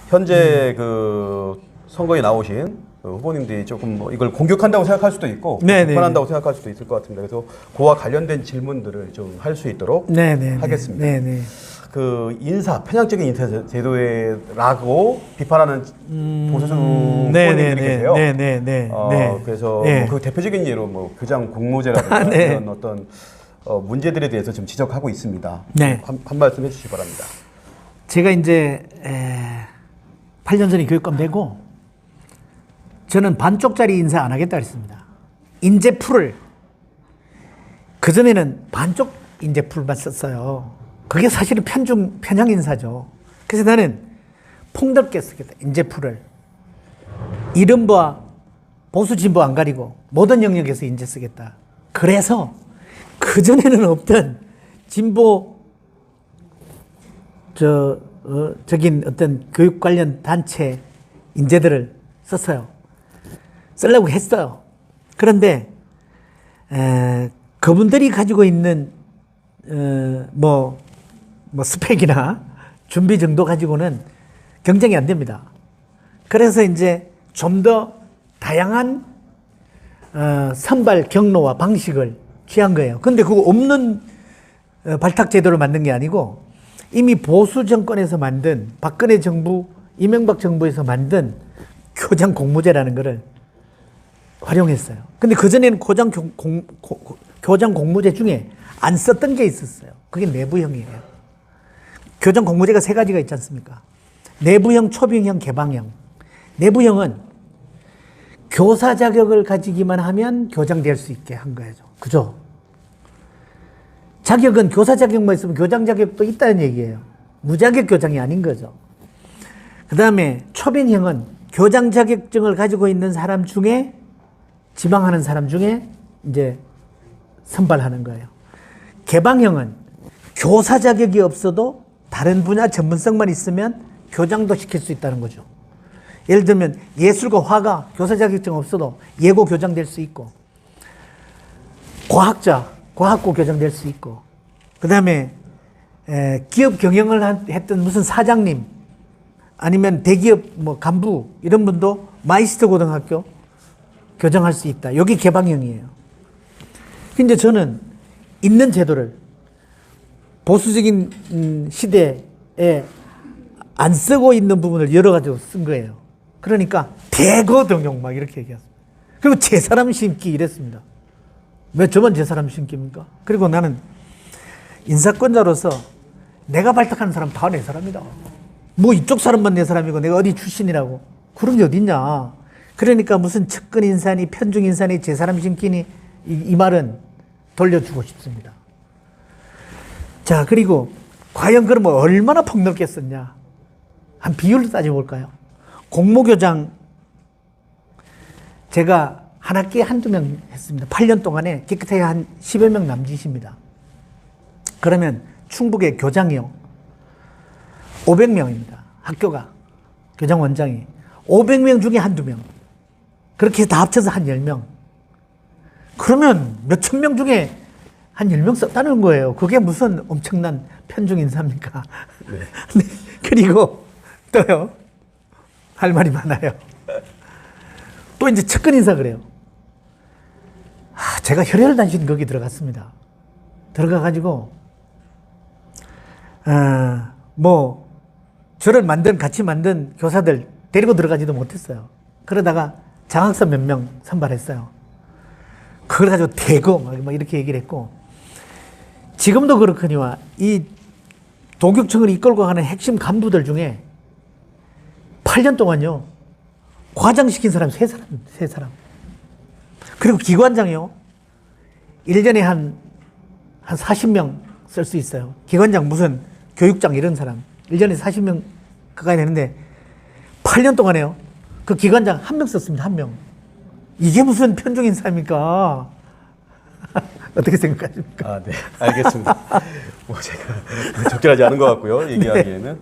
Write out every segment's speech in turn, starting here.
현재 그 선거에 나오신 후보님들이 조금 뭐 이걸 공격한다고 생각할 수도 있고 비판한다고 생각할 수도 있을 것 같습니다. 그래서 그와 관련된 질문들을 좀 할 수 있도록 하겠습니다. 그 인사, 편향적인 인사 제도라고 비판하는 보수 후보님들이 계세요. 그래서 뭐 그 대표적인 예로 뭐 교장 공모제라든가 이런 어떤 문제들에 대해서 좀 지적하고 있습니다. 한 말씀 해주시기 바랍니다. 제가 이제 8년 전에 교육감 되고 저는 반쪽짜리 인사 안 하겠다 그랬습니다. 인재풀을 그전에는 반쪽 인재풀만 썼어요. 그게 사실은 편향 인사죠. 그래서 나는 폭넓게 쓰겠다. 인재풀을 이른바 보수 진보 안 가리고 모든 영역에서 인재 쓰겠다. 그래서 그전에는 없던 진보 적인 어떤 교육 관련 단체 인재들을 썼어요. 쓰려고 했어요. 그런데 그분들이 가지고 있는 뭐 스펙이나 준비 정도 가지고는 경쟁이 안 됩니다. 그래서 이제 좀 더 다양한 선발 경로와 방식을 취한 거예요. 근데 그거 없는 발탁 제도를 만든 게 아니고 이미 보수 정권에서 만든 박근혜 정부, 이명박 정부에서 만든 교장 공모제라는 거를 활용했어요. 근데 그전에는 교장 공모제 중에 안 썼던 게 있었어요. 그게 내부형이에요. 교장 공모제가 세 가지가 있지 않습니까? 내부형, 초빙형, 개방형. 내부형은 교사 자격을 가지기만 하면 교장 될 수 있게 한 거죠. 그죠? 자격은 교사 자격만 있으면 교장 자격도 있다는 얘기예요. 무자격 교장이 아닌 거죠. 그 다음에 초빙형은 교장 자격증을 가지고 있는 사람 중에 지망하는 사람 중에 이제 선발하는 거예요. 개방형은 교사 자격이 없어도 다른 분야 전문성만 있으면 교장도 시킬 수 있다는 거죠. 예를 들면 예술과 화가 교사 자격증 없어도 예고 교장 될 수 있고, 과학고 교장 될 수 있고, 그 다음에 기업 경영을 했던 무슨 사장님 아니면 대기업 뭐 간부 이런 분도 마이스터 고등학교 교장할 수 있다. 여기 개방형이에요. 근데 저는 있는 제도를 보수적인 시대에 안 쓰고 있는 부분을 여러 가지로 쓴 거예요. 그러니까 대거 등용 막 이렇게 얘기했습니다. 그리고 제 사람 심기 이랬습니다. 왜 저만 제 사람 심기입니까? 그리고 나는 인사권자로서 내가 발탁하는 사람 다 내 사람이다. 뭐 이쪽 사람만 내 사람이고 내가 어디 출신이라고. 그런 게 어딨냐. 그러니까 무슨 측근 인사니 편중 인사니 제 사람 심기니 이 말은 돌려주고 싶습니다. 자, 그리고 과연 그러면 얼마나 폭넓게 썼냐. 한 비율로 따져볼까요? 공모교장 제가 한 학기에 한두 명 했습니다. 8년 동안에 깨끗하게 한 10여 명 남짓입니다. 그러면 충북의 교장이요. 500명입니다. 학교가. 교장 원장이. 500명 중에 한두 명. 그렇게 다 합쳐서 한 10명. 그러면 몇천 명 중에 한 10명 썼다는 거예요. 그게 무슨 엄청난 편중 인사입니까? 네. 그리고 또요. 할 말이 많아요. 또 이제 측근 인사 그래요. 제가 혈혈단신 거기 들어갔습니다. 들어가가지고, 뭐, 저를 같이 만든 교사들 데리고 들어가지도 못했어요. 그러다가 장학사 몇 명 선발했어요. 그걸 가지고 대거 막 이렇게 얘기를 했고, 지금도 그렇거니와 이 도교청을 이끌고 가는 핵심 간부들 중에 8년 동안요, 과장시킨 사람 3사람. 그리고 기관장이요, 1년에 한 40명 쓸 수 있어요. 기관장 무슨 교육장 이런 사람. 1년에 40명 가까이 되는데 8년 동안에요, 그 기관장 1명 썼습니다. 1명. 이게 무슨 편중인사입니까? 어떻게 생각하십니까? 네. 알겠습니다. 뭐 제가 적절하지 않은 것 같고요. 얘기하기에는.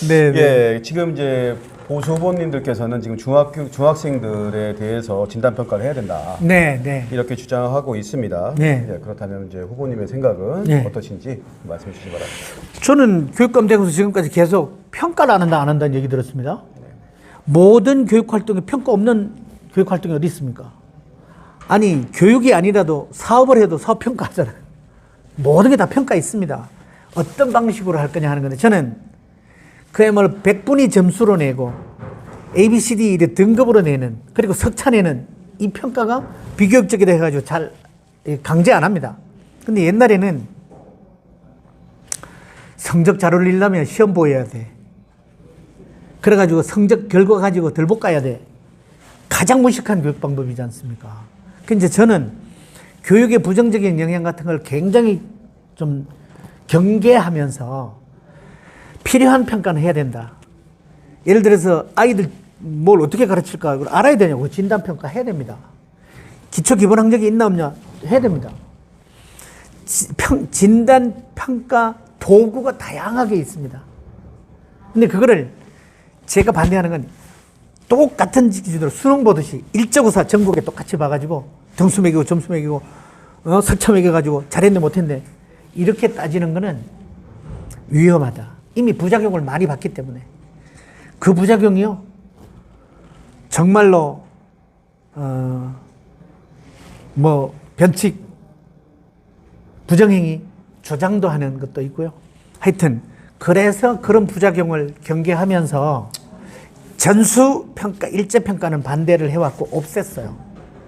네. 예, 지금 이제 보수 후보님들께서는 지금 중학생들에 대해서 진단 평가를 해야 된다. 네, 네. 이렇게 주장하고 있습니다. 네. 네, 그렇다면 이제 후보님의 생각은 네. 어떠신지 말씀해 주시기 바랍니다. 저는 교육감되고서 지금까지 계속 평가를 안 한다는 얘기 들었습니다. 모든 교육 활동에 평가 없는 교육 활동이 어디 있습니까? 아니, 교육이 아니라도 사업을 해도 사업 평가하잖아요. 모든 게 다 평가 있습니다. 어떤 방식으로 할 거냐 하는 건데, 저는 그야말로 100분이 점수로 내고 ABCD 등급으로 내는, 그리고 석차 내는 이 평가가 비교육적이다 해가지고 잘 강제 안 합니다. 근데 옛날에는 성적 잘 올리려면 시험 보여야 돼. 그래가지고 성적 결과 가지고 들볶아야 돼. 가장 무식한 교육 방법이지 않습니까? 근데 저는 교육의 부정적인 영향 같은 걸 굉장히 좀 경계하면서 필요한 평가는 해야 된다. 예를 들어서 아이들 뭘 어떻게 가르칠까 그걸 알아야 되냐고. 진단평가 해야 됩니다. 기초 기본 학력이 있나 없냐 해야 됩니다. 진단평가 도구가 다양하게 있습니다. 근데 그거를 제가 반대하는 건 똑같은 기준으로 수능 보듯이 일자고사 전국에 똑같이 봐가지고 등수 매기고 점수 매기고 석차 매겨가지고 잘했네 못했네 이렇게 따지는 거는 위험하다. 이미 부작용을 많이 봤기 때문에 그 부작용이요 정말로 뭐 변칙 부정행위 조장도 하는 것도 있고요. 하여튼 그래서 그런 부작용을 경계하면서 전수평가, 일제평가는 반대를 해왔고 없앴어요.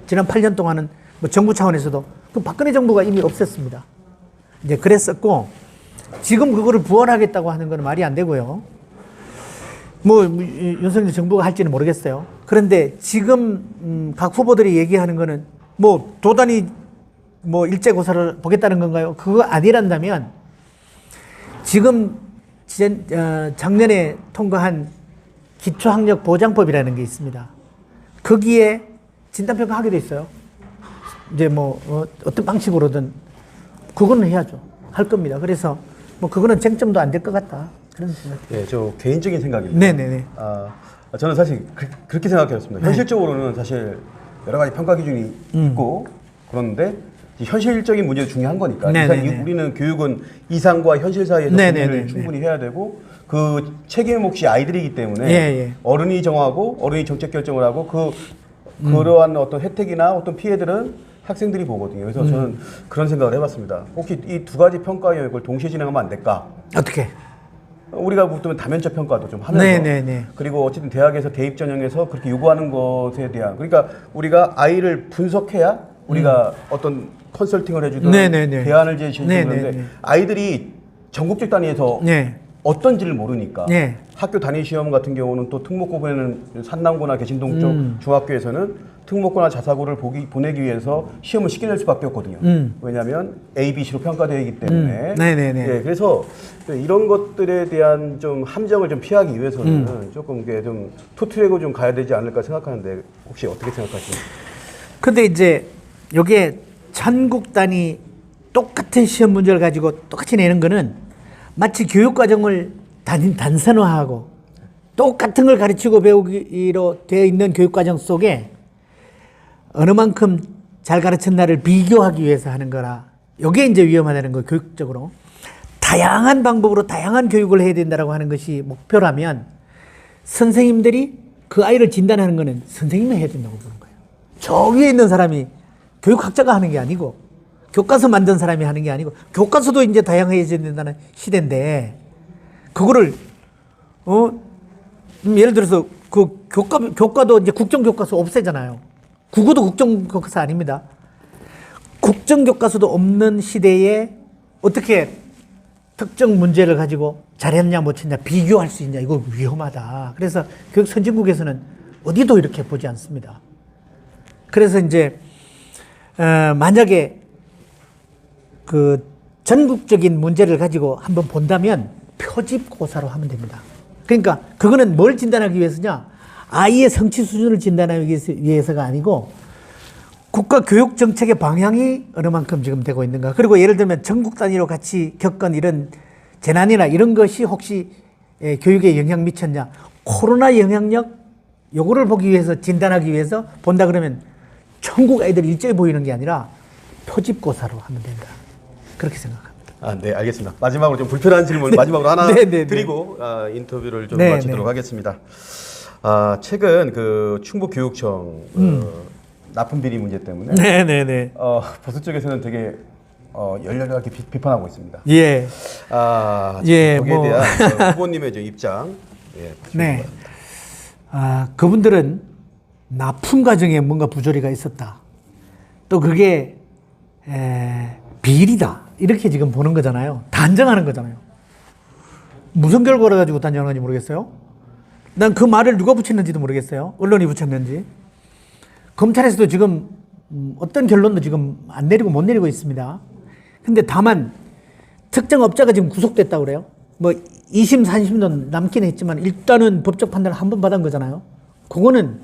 지난 8년 동안은 뭐 정부 차원에서도 그 박근혜 정부가 이미 없앴습니다. 이제 그랬었고 지금 그거를 부활하겠다고 하는 건 말이 안 되고요. 뭐 윤석열 정부가 할지는 모르겠어요. 그런데 지금 각 후보들이 얘기하는 거는 뭐 도단위 뭐 일제고사를 보겠다는 건가요? 그거 아니란다면 지금 작년에 통과한 기초학력 보장법이라는 게 있습니다. 거기에 진단평가 하게 돼 있어요. 이제 뭐 어떤 방식으로든 그거는 해야죠. 할 겁니다. 그래서 뭐 그거는 쟁점도 안 될 것 같다. 그런 생각. 네, 저 개인적인 생각입니다. 네네네. 저는 사실 그렇게 생각했습니다. 네. 현실적으로는 사실 여러 가지 평가 기준이 있고 그런데 현실적인 문제도 중요한 거니까. 우리는 교육은 이상과 현실 사이에서 분리를 충분히 해야 되고 그 책임 몫이 아이들이기 때문에 어른이 정하고 어른이 정책 결정을 하고 그러한 어떤 혜택이나 어떤 피해들은 학생들이 보거든요. 그래서 저는 그런 생각을 해봤습니다. 혹시 이 두 가지 평가 영역을 동시에 진행하면 안 될까? 어떻게? 우리가 보통 다면적 평가도 좀 하면서 그리고 어쨌든 대학에서 대입 전형에서 그렇게 요구하는 것에 대한 그러니까 우리가 아이를 분석해야 우리가 어떤 컨설팅을 해주든 대안을 제시해주는 건데 아이들이 전국적 단위에서 어떤지를 모르니까 학교 단위 시험 같은 경우는 또 특목고에는 산남고나 개신동 쪽 중학교에서는 특목고나 자사고를 보내기 위해서 시험을 시켜낼 수밖에 없거든요. 왜냐하면 A, B, C로 평가되어 있기 때문에. 그래서 이런 것들에 대한 좀 함정을 좀 피하기 위해서는 조금 이게 좀 투트랙으로 좀 가야 되지 않을까 생각하는데 혹시 어떻게 생각하십니까? 근데 이제 요게 전국 단위 똑같은 시험 문제를 가지고 똑같이 내는 거는 마치 교육과정을 단순화하고 똑같은 걸 가르치고 배우기로 되어 있는 교육과정 속에 어느 만큼 잘 가르쳤나를 비교하기 위해서 하는 거라. 이게 이제 위험하다는 거 교육적으로. 다양한 방법으로 다양한 교육을 해야 된다고 하는 것이 목표라면 선생님들이 그 아이를 진단하는 거는 선생님이 해야 된다고 보는 거예요. 저 위에 있는 사람이 교육학자가 하는 게 아니고 교과서 만든 사람이 하는 게 아니고 교과서도 이제 다양해져야 된다는 시대인데 그거를 예를 들어서 그 교과도 이제 국정교과서 없애잖아요. 국어도 국정교과서 아닙니다. 국정교과서도 없는 시대에 어떻게 특정 문제를 가지고 잘했냐 못했냐 비교할 수 있냐 이거 위험하다. 그래서 교육 선진국에서는 어디도 이렇게 보지 않습니다. 그래서 이제 만약에 그 전국적인 문제를 가지고 한번 본다면 표집고사로 하면 됩니다. 그러니까 그거는 뭘 진단하기 위해서냐? 아이의 성취 수준을 진단하기 위해서가 아니고 국가 교육 정책의 방향이 어느 만큼 지금 되고 있는가. 그리고 예를 들면 전국 단위로 같이 겪은 이런 재난이나 이런 것이 혹시 교육에 영향 미쳤냐. 코로나 영향력 요거를 보기 위해서 진단하기 위해서 본다 그러면 전국 아이들 일제히 보이는 게 아니라 표집고사로 하면 된다. 그렇게 생각합니다. 네, 알겠습니다. 마지막으로 좀 불편한 질문 마지막으로 하나 드리고 인터뷰를 좀 마치도록 하겠습니다. 최근 그 충북교육청 납품 비리 문제 때문에 보수 쪽에서는 되게 열렬하게 비판하고 있습니다. 예. 거기에 대한 후보님의 이제 입장. 네. 그분들은 납품 과정에 뭔가 부조리가 있었다. 또 그게 비리다. 이렇게 지금 보는 거잖아요. 단정하는 거잖아요. 무슨 결과를 가지고 단정하는지 모르겠어요. 난 그 말을 누가 붙였는지도 모르겠어요. 언론이 붙였는지. 검찰에서도 지금 어떤 결론도 지금 안 내리고 못 내리고 있습니다. 근데 다만 특정 업자가 지금 구속됐다고 그래요. 뭐 2심, 3심도 남긴 했지만 일단은 법적 판단을 한 번 받은 거잖아요. 그거는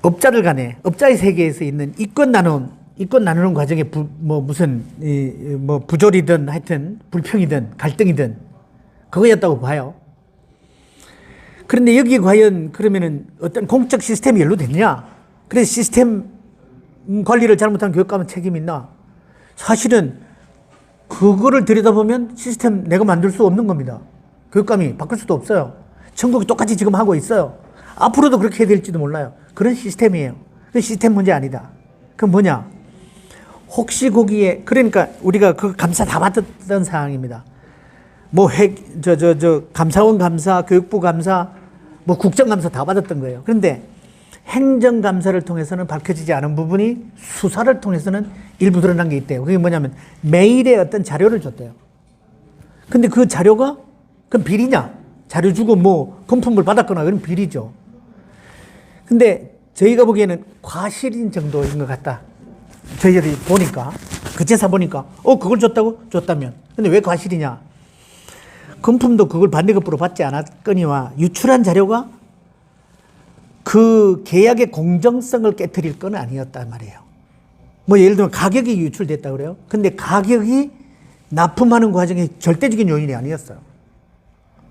업자들 간에 업자의 세계에서 있는 이권 나누는 과정에 무슨 부조리든 하여튼 불평이든 갈등이든 그거였다고 봐요. 그런데 여기 과연 그러면은 어떤 공적 시스템이 연루됐냐? 그래서 시스템 관리를 잘못한 교육감은 책임이 있나? 사실은 그거를 들여다보면 시스템 내가 만들 수 없는 겁니다. 교육감이 바꿀 수도 없어요. 전국이 똑같이 지금 하고 있어요. 앞으로도 그렇게 해야 될지도 몰라요. 그런 시스템이에요. 그 시스템 문제 아니다. 그럼 뭐냐? 혹시 거기에 그러니까 우리가 그 감사 다 받았던 사항입니다. 뭐 감사원 감사, 교육부 감사, 뭐 국정감사 다 받았던 거예요. 그런데 행정감사를 통해서는 밝혀지지 않은 부분이 수사를 통해서는 일부 드러난 게 있대요. 그게 뭐냐면 메일에 어떤 자료를 줬대요. 근데 그 자료가 그럼 비리냐? 자료 주고 뭐 금품을 받았거나 그런 비리죠. 근데 저희가 보기에는 과실인 정도인 것 같다. 저희들이 보니까 그제사 보니까 그걸 줬다면 근데 왜 과실이냐? 금품도 그걸 반대급부로 받지 않았거니와 유출한 자료가 그 계약의 공정성을 깨트릴 건 아니었단 말이에요. 뭐 예를 들면 가격이 유출됐다 그래요. 근데 가격이 납품하는 과정에 절대적인 요인이 아니었어요.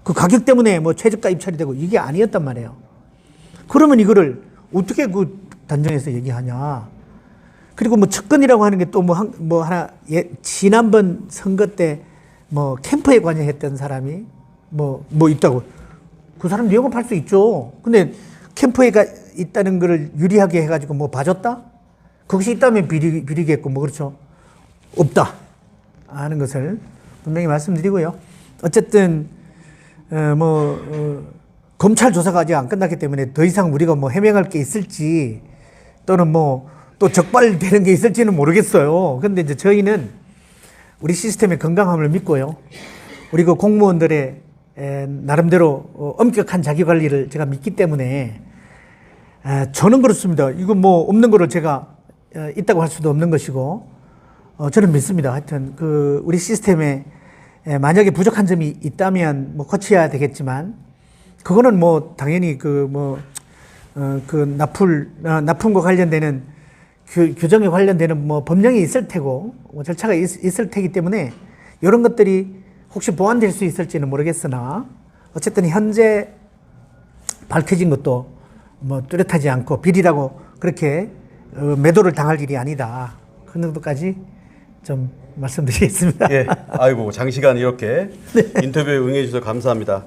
그 가격 때문에 뭐 최저가 입찰이 되고 이게 아니었단 말이에요. 그러면 이거를 어떻게 그 단정해서 얘기하냐? 그리고 뭐 측근이라고 하는 게 또 지난번 선거 때 뭐 캠프에 관여했던 사람이 뭐 있다고. 그 사람 영업할 수 있죠. 근데 캠프에 있다는 거를 유리하게 해가지고 뭐 봐줬다? 그것이 있다면 비리겠고 뭐 그렇죠. 없다 하는 것을 분명히 말씀드리고요. 어쨌든 검찰 조사가 아직 안 끝났기 때문에 더 이상 우리가 뭐 해명할 게 있을지 또는 뭐 또 적발되는 게 있을지는 모르겠어요. 근데 이제 저희는 우리 시스템의 건강함을 믿고요. 우리 그 공무원들의 나름대로 엄격한 자기 관리를 제가 믿기 때문에 저는 그렇습니다. 이거 뭐 없는 거를 제가 있다고 할 수도 없는 것이고 저는 믿습니다. 하여튼 그 우리 시스템에 만약에 부족한 점이 있다면 뭐 고쳐야 되겠지만 그거는 뭐 당연히 납품과 관련되는 규정에 관련되는 뭐 법령이 있을 테고 뭐 절차가 있을 테기 때문에 이런 것들이 혹시 보완될 수 있을지는 모르겠으나 어쨌든 현재 밝혀진 것도 뭐 뚜렷하지 않고 비리라고 그렇게 매도를 당할 일이 아니다. 그 정도까지 좀 말씀드리겠습니다. 예, 아이고 장시간 이렇게 인터뷰에 응해 주셔서 감사합니다.